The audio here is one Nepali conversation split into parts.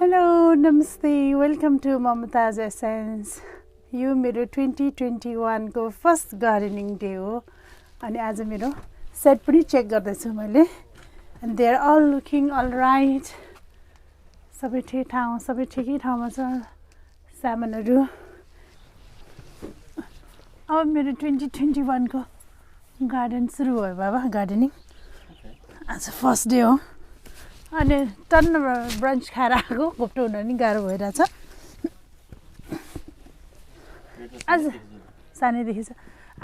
Hello, namaste. Welcome to Mamata's Essence. यो मेरो 2021 को फर्स्ट गार्डनिङ डे हो अनि आज मेरो सेट पनि चेक गर्दैछु मैले and they are all looking all right. सबै ठिकै ठाउँमा छ सामानहरू अब मेरो 2021 को गार्डन सुरु भयो बाबा गार्डनिङ आज फर्स्ट डे हो अनि टन्न ब्रन्च खाएर आएको घोप्टाउन नि गाह्रो भइरहेछ आज सानैदेखि छ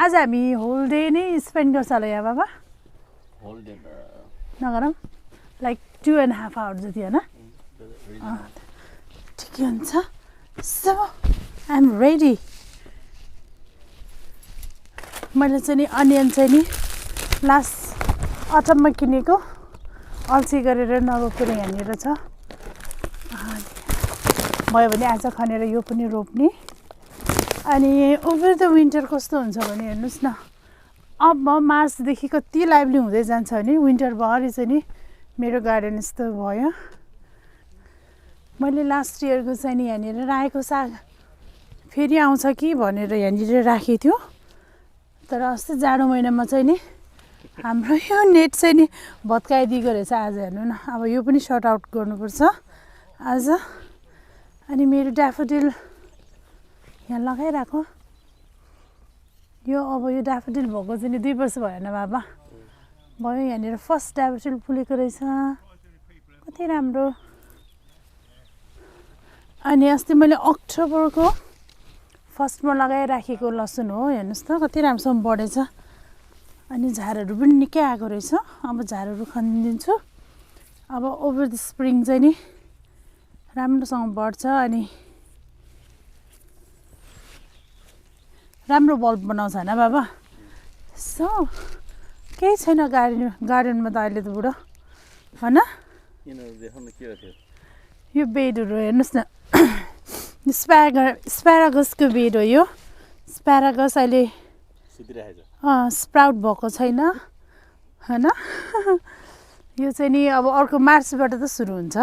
आज हामी होल डे नै स्पेन्ड गर्छ होला यहाँ बाबा होल डे नगरौँ लाइक 2.5 आवर जति होइन ठिकै हुन्छ सो आई एम रेडी मैले चाहिँ नि अनियन चाहिँ नि लास्ट अटममा किनेको अल्छी गरेर नरोपेर यहाँनिर छ भयो भने आज खनेर यो पनि रोप्ने अनि ओभर द विन्टर कस्तो हुन्छ भने हेर्नुहोस् न अब मार्चदेखि कति लाइभली हुँदै जान्छ भने विन्टर भरि चाहिँ नि मेरो गार्डन यस्तो भयो मैले लास्ट इयरको चाहिँ नि यहाँनिर राखेको साग फेरि आउँछ कि भनेर यहाँनिर राखेको थियो तर अस्ति जाडो महिनामा चाहिँ नि हाम्रो यो नेट चाहिँ नि भत्काइदिएको रहेछ आज हेर्नु न अब यो पनि सर्ट आउट गर्नुपर्छ आज अनि मेरो ड्याफोडिल यहाँ लगाइराखो यो अब यो ड्याफोडिल भएको चाहिँ नि 2 वर्ष भएन बाबा भयो यहाँनिर फर्स्ट ड्याफोडिल फुलेको रहेछ कति राम्रो अनि अस्ति मैले अक्टोबरको फर्स्टमा लगाइराखेको लसुन हो हेर्नुहोस् त कति राम्रोसँग बढेछ अनि झारहरू पनि निकै आएको रहेछ अब झारहरू खनिदिन्छु अब ओभर द स्प्रिङ चाहिँ नि राम्रोसँग बढ्छ अनि राम्रो बल्ब बनाउँछ होइन बाबा सो केही छैन गार्डनमा त अहिले त बुढो होइन यो बेडहरू हेर्नुहोस् न स्प्यारागसको बेड हो यो स्प्यारागस अहिले स्प्राउट भएको छैन होइन यो चाहिँ नि अब अर्को मार्चबाट त सुरु हुन्छ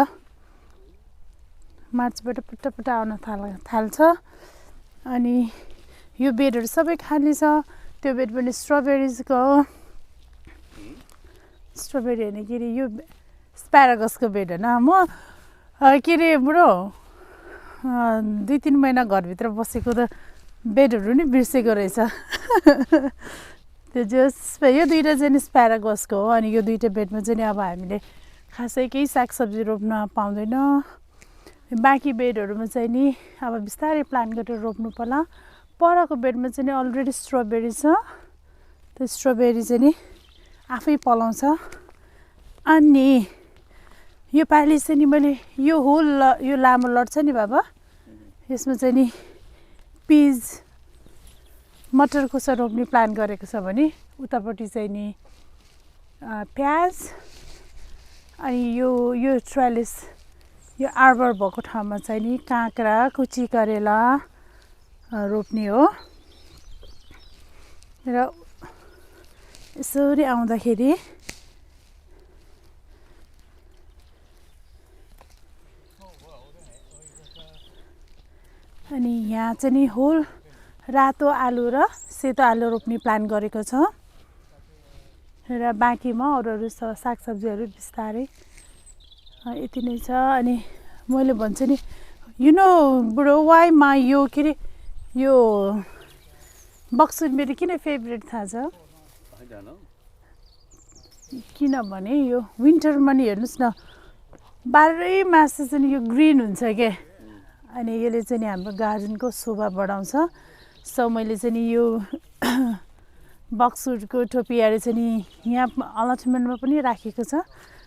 मार्चबाट पुट्टा आउन थाल्छ अनि यो बेडहरू सबै खाली छ त्यो बेड पनि स्ट्रबेरिजको हो स्ट्रबेरी होइन के अरे यो स्प्यारागसको बेड होइन म के अरे बुढो 2-3 महिना घरभित्र बसेको त बेडहरू नि बिर्सेको रहेछ त्यो यो दुईवटा चाहिँ नि स्प्यारागसको हो अनि यो दुईवटा बेडमा चाहिँ नि अब हामीले खासै केही सागसब्जी रोप्न पाउँदैन बाँकी बेडहरूमा चाहिँ नि अब बिस्तारै प्लान गरेर रोप्नु पर्ला परको बेडमा चाहिँ नि अलरेडी स्ट्रबेरी छ त्यो स्ट्रबेरी चाहिँ नि आफै पलाउँछ अनि यो पालि चाहिँ नि मैले यो होल यो लामो लट छ नि बाबा यसमा चाहिँ नि पिज मटर कसो रोप्ने प्लान गरेको छ भने उतापट्टि चाहिँ नि प्याज अनि यो ट्रेलिस यो आर्बर भएको ठाउँमा चाहिँ नि काँक्रा कुची करेला रोप्ने हो र यसरी आउँदाखेरि अनि यहाँ चाहिँ नि होल रातो आलु र सेतो आलु रोप्ने प्लान गरेको छ र बाँकीमा अरू सागसब्जीहरू बिस्तारै यति नै छ अनि मैले भन्छु नि यु नो बुढो वाइमा यो के अरे यो बक्सुट मेरो किन फेभरेट थाहा छ किनभने यो विन्टरमा नि हेर्नुहोस् न 12 मास चाहिँ यो ग्रिन हुन्छ क्या अनि यसले चाहिँ नि हाम्रो गार्डनको शोभा बढाउँछ सो मैले चाहिँ नि यो बक्सुटको टोपियाहरू चाहिँ नि यहाँ अलटमेन्टमा पनि राखेको छ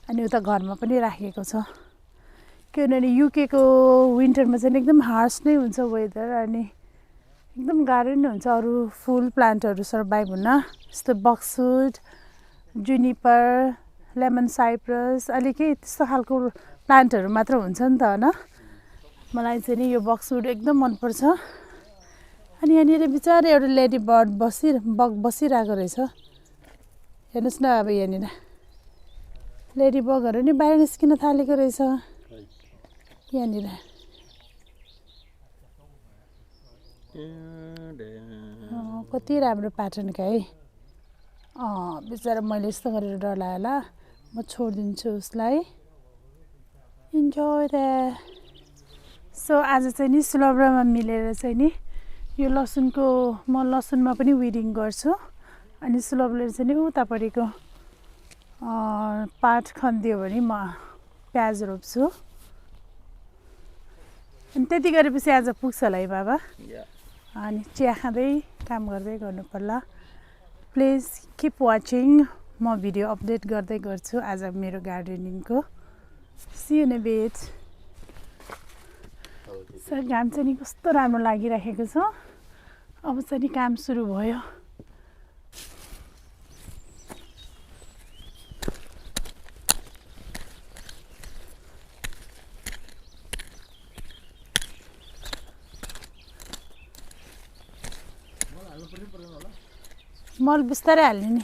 अनि उता घरमा पनि राखेको छ किनभने युकेको विन्टरमा चाहिँ एकदम हार्स नै हुन्छ वेदर अनि एकदम गाह्रो नै हुन्छ अरू फुल प्लान्टहरू सर्भाइभ हुन जस्तो बक्सुट जुनिपर लेमन साइप्रस अलिकति त्यस्तो खालको प्लान्टहरू मात्र हुन्छ नि त होइन मलाई चाहिँ नि यो बक्सवुड एकदम मनपर्छ अनि यहाँनिर बिचारा एउटा लेडी बर्ड बसिरहेको रहेछ हेर्नुहोस् न अब यहाँनिर लेडी बगहरू नि बाहिर निस्किन थालेको रहेछ यहाँनिर कति राम्रो प्याटर्नका है बिचरा मैले यस्तो गरेर डरलायो होला म छोडिदिन्छु उसलाई इन्जोय द्याट सो आज चाहिँ नि सुलभ्रमा मिलेर चाहिँ नि यो लसुनको म लसुनमा पनि विडिङ गर्छु अनि सुलभले चाहिँ नि उतापट्टिको पात खनिदियो भने म प्याज रोप्छु अनि त्यति गरेपछि आज पुग्छ होला है बाबा अनि चिया खाँदै काम गर्दै गर्नु पर्ला प्लिज किप वाचिङ म भिडियो अपडेट गर्दै गर्छु आज मेरो गार्डनिङको see you in a bit सर घाम चाहिँ नि कस्तो राम्रो लागिराखेको छ अब चाहिँ नि काम सुरु भयो मल बिस्तारै हाल्ने नि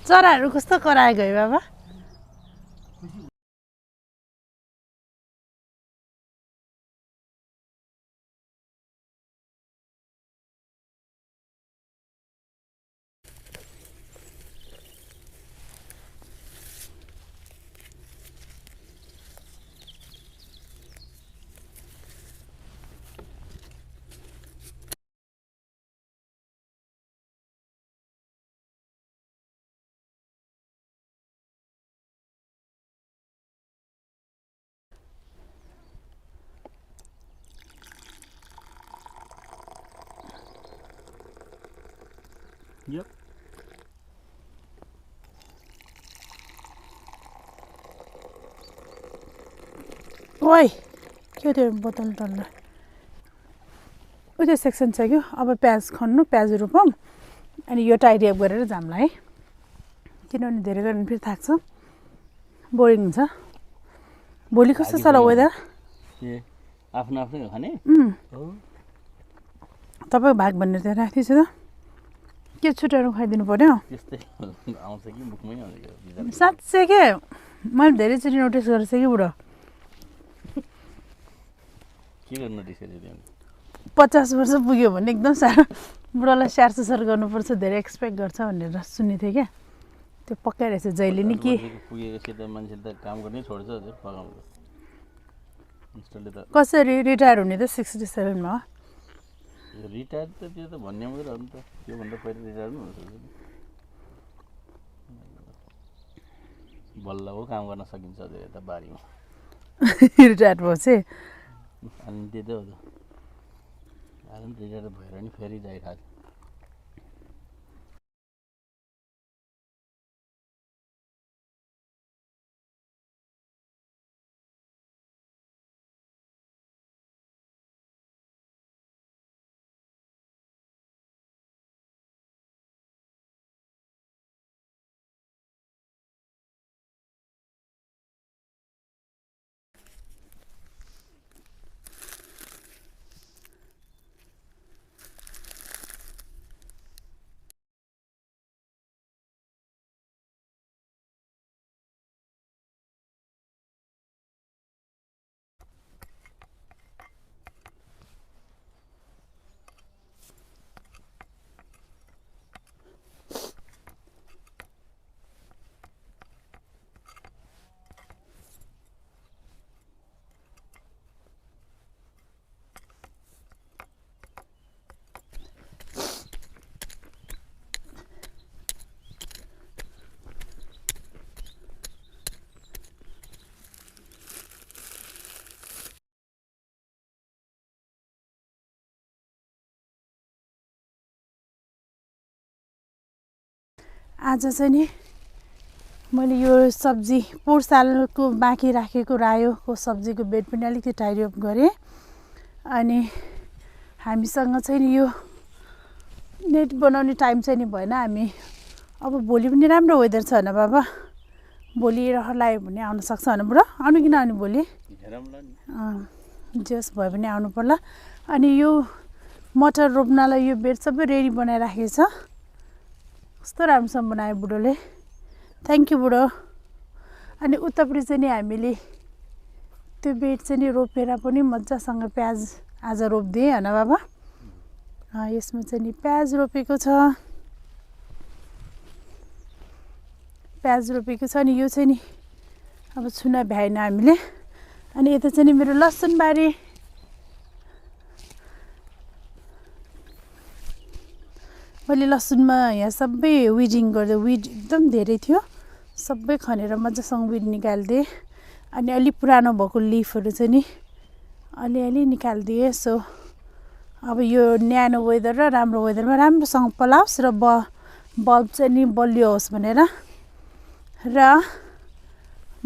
चराहरू कस्तो कराए गयो बाबा Yep. ओइ के त्यो बोतल टल्ला उयो सेक्सन छ क्या अब प्याज खन्नु प्याज रोपौँ अनि यो टाइडी अप गरेर जाम्ला है किनभने धेरै गऱ्यो भने फेरि थाक्छ बोरिङ हुन्छ भोलि कस्तो छ र वेदर आफ्नो आफ्नै खाने तपाईँको भाग भनेर त्यहाँ राखिदिछु त के छुट्याएर खुवाइदिनु पर्यो त्यस्तै आउँछ कि मुखमै आउँछ साँच्चै के मैले धेरैचोटि नोटिस गरेको छु कि बुढो के गर्नु नोटिस गरेको 50 वर्ष पुग्यो भने एकदम साह्रो बुढोलाई स्याहार सुसार गर्नुपर्छ धेरै एक्सपेक्ट गर्छ भनेर सुनेको थिएँ क्या त्यो पक्कै रहेछ जहिले नि के पुगेपछि त मान्छेले त काम गर्नै छोड्छ पकाउँछ कसरी रिटायर हुने त 67 मा रिटायर त त्यो त भन्ने मात्रै हो नि त त्योभन्दा पहिला रिटायर पनि हुनसक्छ बल्ल हो काम गर्न सकिन्छ अझ यता बारीमा रिटायर भएपछि अनि त्यही त हो त आज पनि रिटायर भएर नि फेरि जाइरहेको छ आज चाहिँ नि मैले यो सब्जी पोहोर सालको बाँकी राखेको रायोको सब्जीको बेड पनि अलिकति टाइडी अप गरेँ अनि हामीसँग चाहिँ नि यो नेट बनाउने टाइम चाहिँ नि भएन हामी अब भोलि पनि राम्रो वेदर छ होइन बाबा भोलि रहर लाग्यो भने आउन सक्छ होइन बुढो आउनु कि नआउनु भोलि जस भयो भने आउनु पर्ला अनि यो मटर रोप्नलाई यो बेड सबै रेडी बनाइराखेको छ कस्तो राम्रोसँग बनायो बुढोले थ्याङ्क यू बुढो अनि उतापट्टि चाहिँ नि हामीले त्यो बेड चाहिँ नि रोपेर पनि मजासँग प्याज आज रोपिदिएँ होइन बाबा यसमा चाहिँ नि प्याज रोपेको छ अनि यो चाहिँ नि अब छुन भ्याएन हामीले अनि यता चाहिँ नि मेरो लसुन बारी मैले लसुनमा यहाँ सबै विडिङ गर्दा विड एकदम धेरै थियो सबै खनेर मजासँग विड निकालिदिएँ अनि अलि पुरानो भएको लिफहरू चाहिँ नि अलिअलि निकालिदिएँ सो अब यो न्यानो वेदर र राम्रो वेदरमा राम्रोसँग पलाओस् र बल्ब चाहिँ नि बलियो होस् भनेर र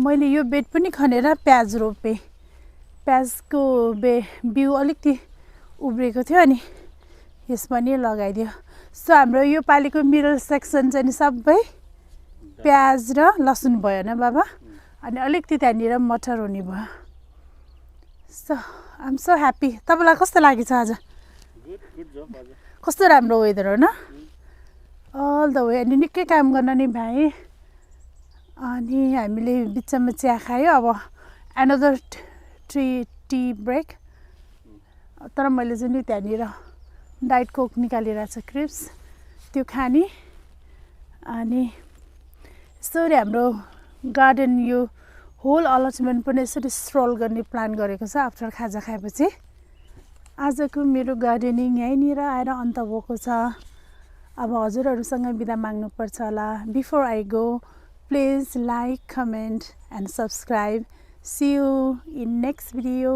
मैले यो बेड पनि खनेर प्याज रोपेँ प्याजको बिउ अलिकति उब्रिएको थियो अनि यसमा नि लगाइदियो सो हाम्रो यो पालिको मिडल सेक्सन चाहिँ नि सबै प्याज र लसुन भयो होइन बाबा अनि अलिकति त्यहाँनिर मटर हुने भयो so I am so happy तपाईँलाई कस्तो लागेको छ आज कस्तो राम्रो वेदर हो न अल द वे अनि निकै काम गर्न नि भ्याएँ अनि हामीले बिचमा चिया खायो अब एनदर टी ब्रेक तर मैले चाहिँ नि त्यहाँनिर डाइट कोक निकालिरहेको छ क्रिप्स त्यो खाने अनि यसरी हाम्रो गार्डन यो होल अलटमेन्ट पनि यसरी स्ट्रोल गर्ने प्लान गरेको छ आफ्टर खाजा खाएपछि आजको मेरो गार्डनिङ यहीँनिर आएर अन्त भएको छ अब हजुरहरूसँग बिदा माग्नुपर्छ होला before I go please like comment and subscribe see you in next video